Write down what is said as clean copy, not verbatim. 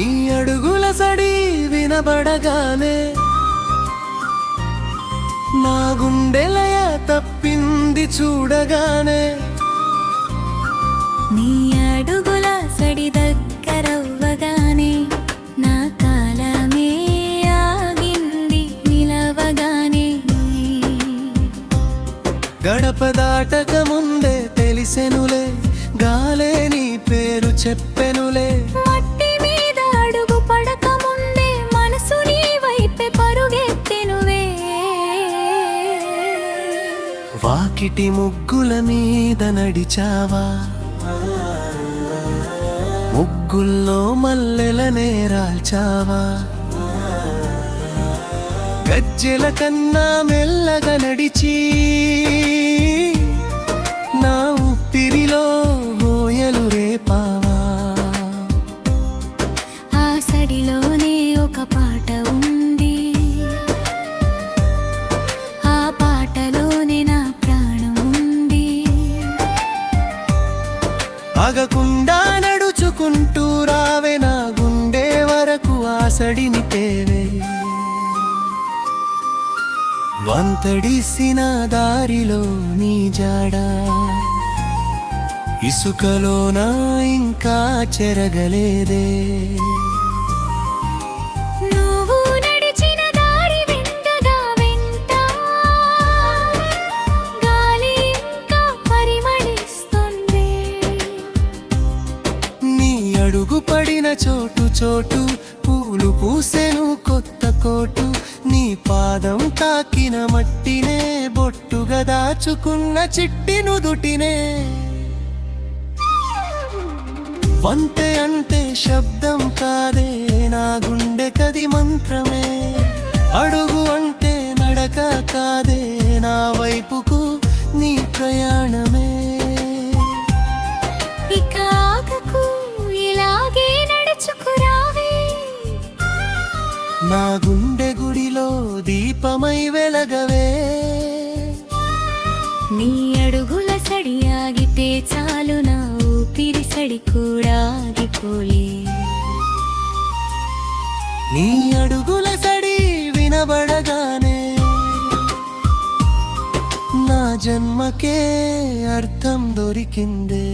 నీ అడుగుల సడి వినబడగానే నా గుండెలయ తప్పింది చూడగానే నీ అడుగుల సడి దగ్గరవ్వగానే నా కాలమే ఆగింది నిలవగానే గడప దాటక ముందే తెలిసెనులే గాలే నీ పేరు చెప్పెనులే మట్టి మీద అడుగు పడక ముందే మనసు నీ వైపే పరుగెత్తెనువే వాకిటి ముగ్గుల మీద నడిచావా ముగ్గుల్లో మల్లెలనే రాల్చావా గజ్జెల కన్నా మెల్లగా నడిచి నా ఊపిరిలో హోయలు రేపావా ఆ సడిలోనే ఒక పాట ఉంది ఆ పాటలోనే నా ప్రాణం ఉంది ఆగకుండా నడుచుకుంటూ రావే నా గుండె వరకు ఆ సడిని తేవే వంతడిసిన దారిలో నీ జాడా ఇసుకలోన ఇంకా చెరగలేదే నువ్వు నడిచిన దారి వెంటగా వెంట గాలి ఇంకా పరిమళిస్తుంది నీ అడుగు పడిన చోటు చోటు పూలు పూసెను కొత్త కోటు నీ పాదం తాకిన మట్టినే బొట్టుగా దాచుకున్న చిట్టి నుదుటినే వంతే అంటే శబ్దం కాదే నా గుండె కది మంత్రమే అడుగు అంటే నడక కాదే నా వైపుకు నీ ప్రయాణమే ఇక ఆగకు ఇలాగే నడుచుకురావే నా గుండె గుడిలో దీపమై వెలగవే నీ అడుగుల సడి ఆగితే చాలు నా ఊపిరి సడి కూడా ఆగిపోలే నీ అడుగుల సడి వినబడగానే నా జన్మకే అర్థం దొరికిందే